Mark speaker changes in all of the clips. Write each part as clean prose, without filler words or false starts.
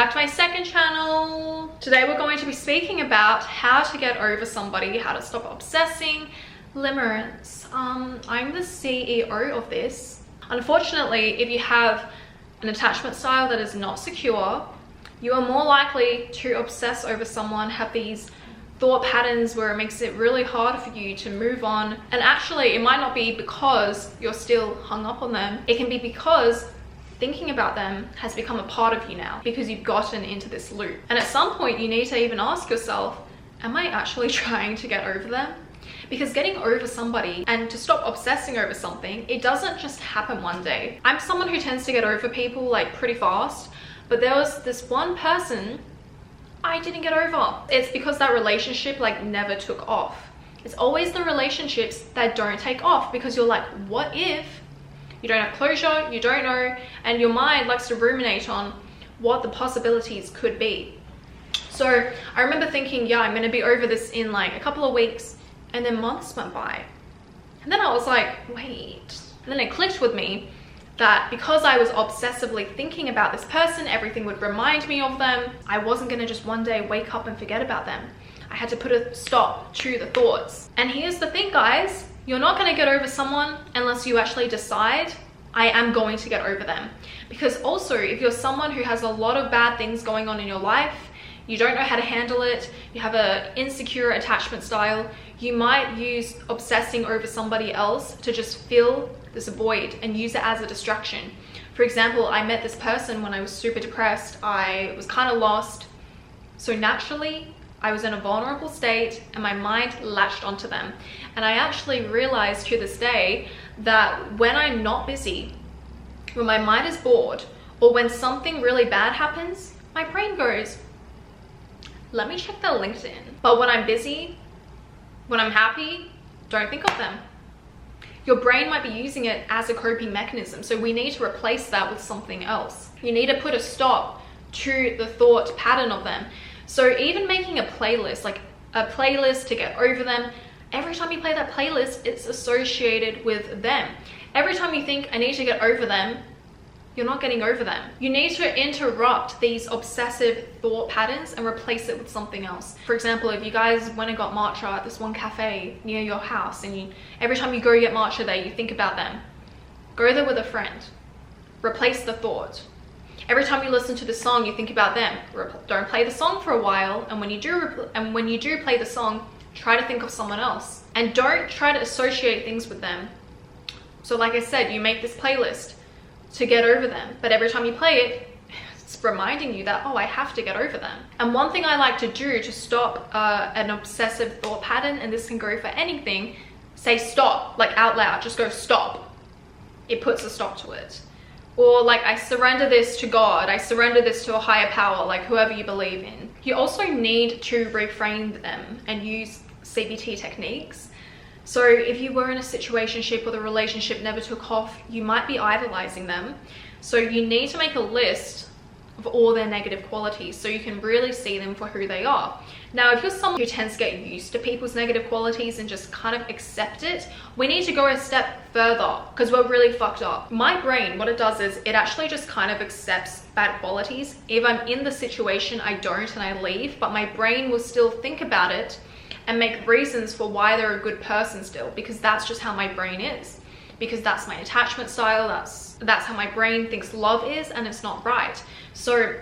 Speaker 1: back to my second channel. Today we're going to be speaking about how to get over somebody, how to stop obsessing, limerence. I'm the CEO of this. Unfortunately, if you have an attachment style that is not secure, you are more likely to obsess over someone, have these thought patterns where it makes it really hard for you to move on. And actually, it might not be because you're still hung up on them. It can be because thinking about them has become a part of you now because you've gotten into this loop. And at some point you need to even ask yourself, am I actually trying to get over them? Because getting over somebody and to stop obsessing over something, it doesn't just happen one day. I'm someone who tends to get over people like pretty fast, but there was this one person I didn't get over. It's because that relationship like never took off. It's always the relationships that don't take off because you're like, what if? You don't have closure, you don't know, and your mind likes to ruminate on what the possibilities could be. So I remember thinking, yeah, I'm gonna be over this in like a couple of weeks, and then months went by. And then I was like, wait. And then it clicked with me that because I was obsessively thinking about this person, everything would remind me of them. I wasn't gonna just one day wake up and forget about them. I had to put a stop to the thoughts. And here's the thing, guys. You're not going to get over someone unless you actually decide, I am going to get over them. Because also, if you're someone who has a lot of bad things going on in your life, you don't know how to handle it, you have an insecure attachment style, you might use obsessing over somebody else to just fill this void and use it as a distraction. For example, I met this person when I was super depressed. I was kind of lost. So naturally, I was in a vulnerable state and my mind latched onto them. And I actually realized to this day that when I'm not busy, when my mind is bored, or when something really bad happens, my brain goes, let me check their LinkedIn. But when I'm busy, when I'm happy, don't think of them. Your brain might be using it as a coping mechanism. So we need to replace that with something else. You need to put a stop to the thought pattern of them. So even making a playlist, like a playlist to get over them, every time you play that playlist, it's associated with them. Every time you think, I need to get over them, you're not getting over them. You need to interrupt these obsessive thought patterns and replace it with something else. For example, if you guys went and got matcha at this one cafe near your house, and every time you go get matcha there, you think about them, go there with a friend. Replace the thought. Every time you listen to the song, you think about them. Don't play the song for a while, and when you do play the song, try to think of someone else. And don't try to associate things with them. So like I said, you make this playlist to get over them, but every time you play it, it's reminding you that, oh, I have to get over them. And one thing I like to do to stop an obsessive thought pattern, and this can go for anything, say stop, like out loud, just go stop. It puts a stop to it. Or like, I surrender this to God, I surrender this to a higher power, like whoever you believe in. You also need to reframe them and use CBT techniques. So if you were in a situationship or the relationship never took off, you might be idolizing them. So you need to make a list of all their negative qualities so you can really see them for who they are. Now, if you're someone who tends to get used to people's negative qualities and just kind of accept it, we need to go a step further because we're really fucked up. My brain, what it does is it actually just kind of accepts bad qualities. If I'm in the situation, I don't and I leave, but my brain will still think about it and make reasons for why they're a good person still, because that's just how my brain is. Because that's my attachment style, that's how my brain thinks love is, and it's not right. So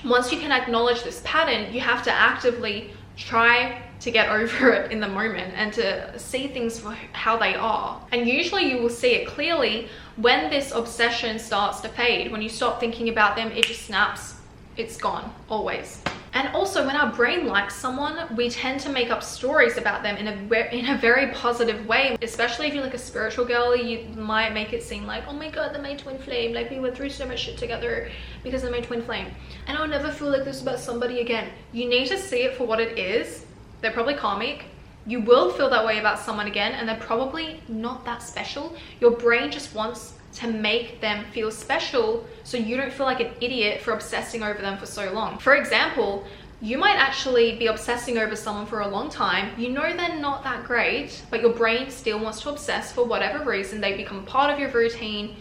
Speaker 1: once you can acknowledge this pattern, you have to actively try to get over it in the moment and to see things for how they are. And usually you will see it clearly when this obsession starts to fade. When you stop thinking about them, it just snaps, it's gone, always. And also, when our brain likes someone, we tend to make up stories about them in a very positive way. Especially if you're like a spiritual girl, you might make it seem like, oh my god, they're my twin flame. Like, we went through so much shit together because they're my twin flame. And I'll never feel like this about somebody again. You need to see it for what it is. They're probably karmic. You will feel that way about someone again, and they're probably not that special. Your brain just wants to make them feel special so you don't feel like an idiot for obsessing over them for so long. For example, you might actually be obsessing over someone for a long time. You know they're not that great, but your brain still wants to obsess for whatever reason. They become part of your routine.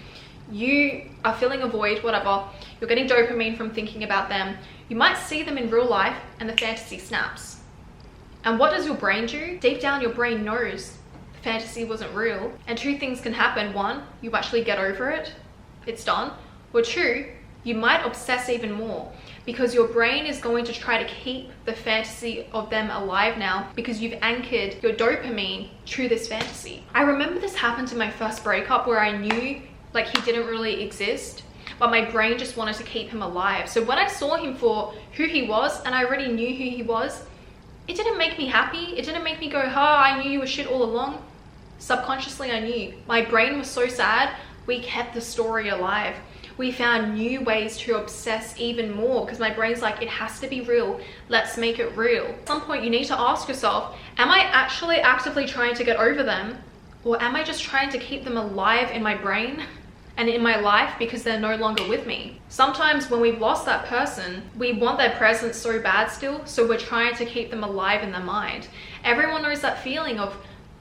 Speaker 1: You are filling a void, whatever. you're getting dopamine from thinking about them. You might see them in real life and the fantasy snaps. And what does your brain do? Deep down, your brain knows the fantasy wasn't real. And two things can happen. One, you actually get over it, it's done. Or two, you might obsess even more because your brain is going to try to keep the fantasy of them alive now because you've anchored your dopamine to this fantasy. I remember this happened in my first breakup where I knew like he didn't really exist, but my brain just wanted to keep him alive. So when I saw him for who he was and I already knew who he was, it didn't make me happy. It didn't make me go, I knew you were shit all along. Subconsciously, I knew. My brain was so sad, we kept the story alive. We found new ways to obsess even more because my brain's like, it has to be real. Let's make it real. At some point, you need to ask yourself, am I actually actively trying to get over them? Or am I just trying to keep them alive in my brain and in my life because they're no longer with me? Sometimes when we've lost that person, we want their presence so bad still, so we're trying to keep them alive in the mind. Everyone knows that feeling of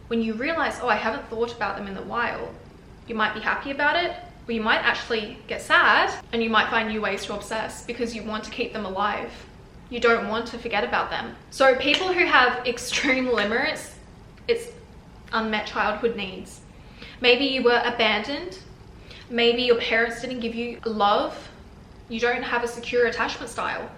Speaker 1: when you realize, I haven't thought about them in a while. You might be happy about it, or you might actually get sad and you might find new ways to obsess because you want to keep them alive. You don't want to forget about them. So people who have extreme limerence, it's unmet childhood needs. Maybe you were abandoned. Maybe your parents didn't give you love. You don't have a secure attachment style.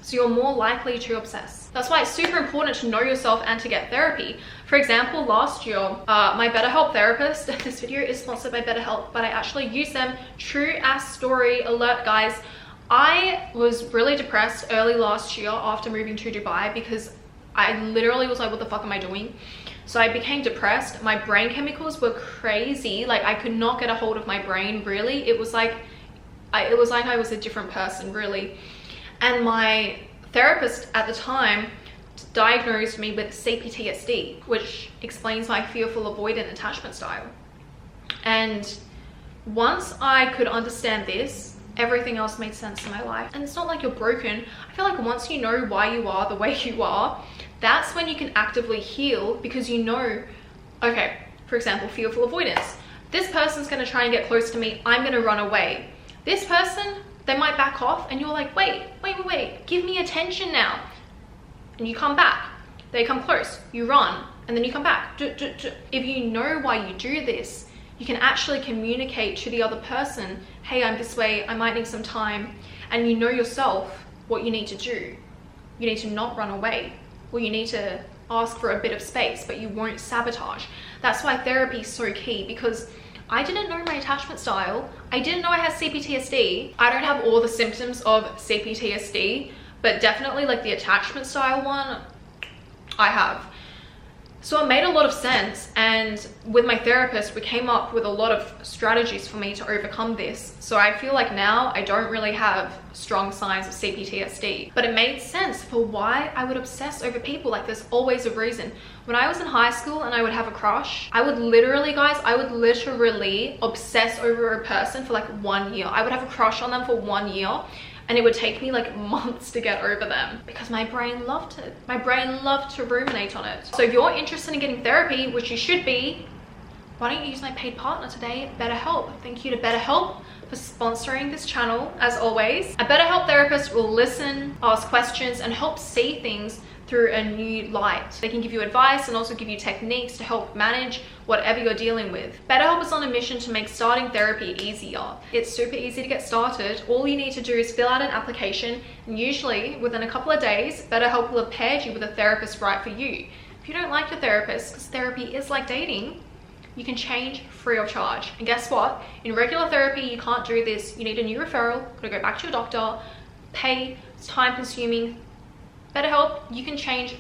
Speaker 1: So you're more likely to obsess. That's why it's super important to know yourself and to get therapy. For example, last year, my BetterHelp therapist, this video is sponsored by BetterHelp, but I actually use them. True ass story alert, guys. I was really depressed early last year after moving to Dubai because I literally was like, what the fuck am I doing? So I became depressed. My brain chemicals were crazy. Like I could not get a hold of my brain, really. It was like I was a different person, really. And my therapist at the time diagnosed me with CPTSD, which explains my fearful avoidant attachment style. And once I could understand this, everything else made sense in my life. And it's not like you're broken. I feel like once you know why you are the way you are, that's when you can actively heal because you know, okay, for example, fearful avoidance. This person's gonna try and get close to me, I'm gonna run away. This person, they might back off and you're like, wait, give me attention now. And you come back, they come close, you run, and then you come back. If you know why you do this, you can actually communicate to the other person, hey, I'm this way, I might need some time. And you know yourself what you need to do. You need to not run away, or you need to ask for a bit of space, but you won't sabotage. That's why therapy is so key, because I didn't know my attachment style. I didn't know I had CPTSD. I don't have all the symptoms of CPTSD, but definitely like the attachment style one, I have. So it made a lot of sense, and with my therapist, we came up with a lot of strategies for me to overcome this. So I feel like now I don't really have strong signs of CPTSD, but it made sense for why I would obsess over people. Like there's always a reason. When I was in high school and I would have a crush, I would literally, guys, I would literally obsess over a person for like 1 year. I would have a crush on them for 1 year. And it would take me like months to get over them because my brain loved it. My brain loved to ruminate on it. So if you're interested in getting therapy, which you should be, why don't you use my paid partner today, BetterHelp? Thank you to BetterHelp for sponsoring this channel, as always. A BetterHelp therapist will listen, ask questions, and help see things through a new light. They can give you advice and also give you techniques to help manage whatever you're dealing with. BetterHelp is on a mission to make starting therapy easier. It's super easy to get started. All you need to do is fill out an application, and usually within a couple of days, BetterHelp will have paired you with a therapist right for you. If you don't like your therapist, because therapy is like dating, you can change free of charge. And guess what? In regular therapy, you can't do this. You need a new referral, gotta go back to your doctor, pay, it's time consuming. BetterHelp, you can change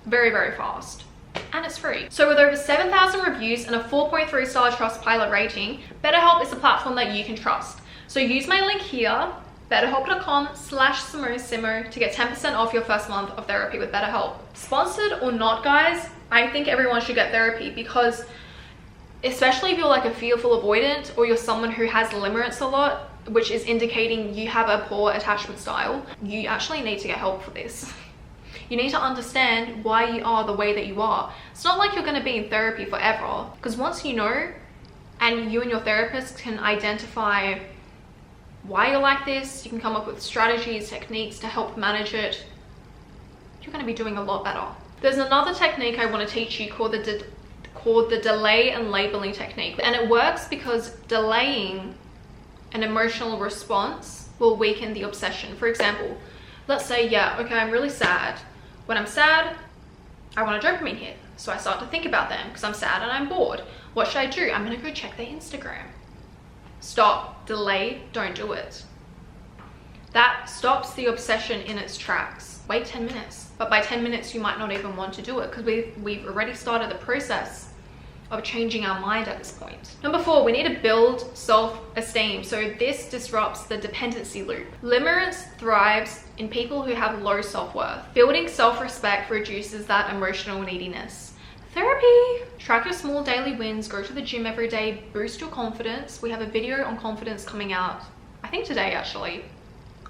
Speaker 1: very, very fast. And it's free. So with over 7,000 reviews and a 4.3 star Trustpilot rating, BetterHelp is a platform that you can trust. So use my link here, betterhelp.com/SimoSimo to get 10% off your first month of therapy with BetterHelp. Sponsored or not, guys, I think everyone should get therapy because especially if you're like a fearful avoidant or you're someone who has limerence a lot, which is indicating you have a poor attachment style, you actually need to get help for this. You need to understand why you are the way that you are. It's not like you're going to be in therapy forever, because once you know and you and your therapist can identify why you're like this. You can come up with strategies, techniques to help manage it. You're going to be doing a lot better. There's another technique I want to teach you called the delay and labeling technique. And it works because delaying an emotional response will weaken the obsession. For example, let's say, yeah, okay, I'm really sad. When I'm sad, I want a dopamine hit. So I start to think about them because I'm sad and I'm bored. What should I do? I'm going to go check their Instagram. Stop, delay, don't do it. That stops the obsession in its tracks. Wait 10 minutes. But by 10 minutes, you might not even want to do it because we've already started the process of changing our mind at this point. Number 4, we need to build self-esteem. So this disrupts the dependency loop. Limerence thrives in people who have low self-worth. Building self-respect reduces that emotional neediness. Therapy. Track your small daily wins, go to the gym every day, boost your confidence. We have a video on confidence coming out, I think today actually,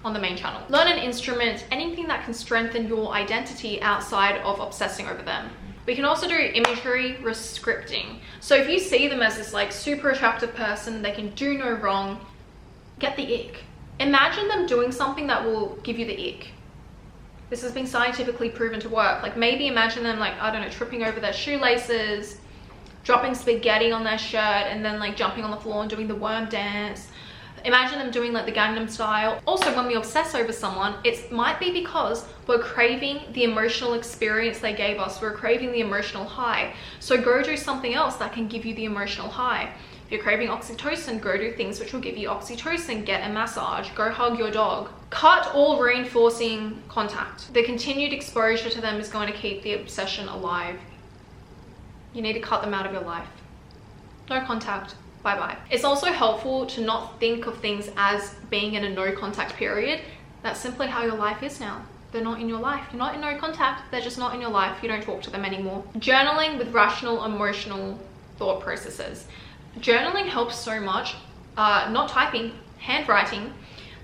Speaker 1: on the main channel. Learn an instrument, anything that can strengthen your identity outside of obsessing over them. We can also do imagery rescripting. So if you see them as this like super attractive person, they can do no wrong, get the ick. Imagine them doing something that will give you the ick. This has been scientifically proven to work. Like maybe imagine them like, I don't know, tripping over their shoelaces, dropping spaghetti on their shirt, and then like jumping on the floor and doing the worm dance. Imagine them doing like the Gangnam Style. Also, when we obsess over someone, it might be because we're craving the emotional experience they gave us. We're craving the emotional high. So go do something else that can give you the emotional high. If you're craving oxytocin, go do things which will give you oxytocin. Get a massage, go hug your dog. Cut all reinforcing contact. The continued exposure to them is going to keep the obsession alive. You need to cut them out of your life. No contact. Bye-bye. It's also helpful to not think of things as being in a no contact period. That's simply how your life is now. They're not in your life. You're not in no contact. They're just not in your life. You don't talk to them anymore. Journaling with rational, emotional thought processes. Journaling helps so much, not typing, handwriting,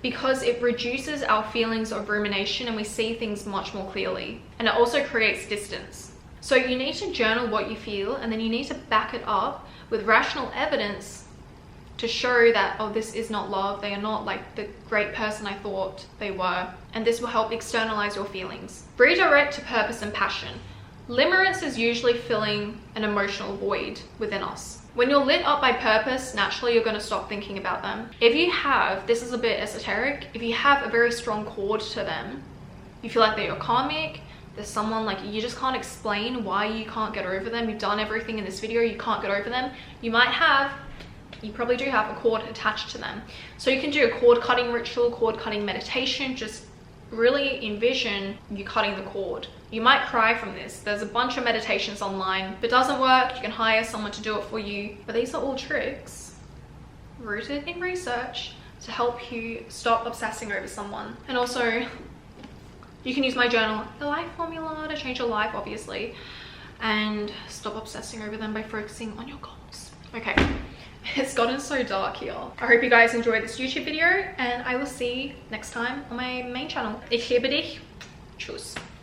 Speaker 1: because it reduces our feelings of rumination and we see things much more clearly. And it also creates distance. So you need to journal what you feel, and then you need to back it up with rational evidence to show that, oh, this is not love. They are not like the great person I thought they were. And this will help externalize your feelings. Redirect to purpose and passion. Limerence is usually filling an emotional void within us. When you're lit up by purpose, naturally you're going to stop thinking about them. If you have, this is a bit esoteric, if you have a very strong cord to them, you feel like they're your karmic, there's someone like you just can't explain why you can't get over them, you've done everything in this video, you can't get over them, you probably do have a cord attached to them. So you can do a cord cutting ritual, cord cutting meditation, just really envision you cutting the cord. You might cry from this. There's a bunch of meditations online. If it doesn't work, you can hire someone to do it for you. But these are all tricks rooted in research to help you stop obsessing over someone. And also, you can use my journal, the life formula, to change your life, obviously, and stop obsessing over them by focusing on your goals. Okay, it's gotten so dark here. I hope you guys enjoyed this YouTube video, and I will see you next time on my main channel. Ich liebe dich. Tschüss.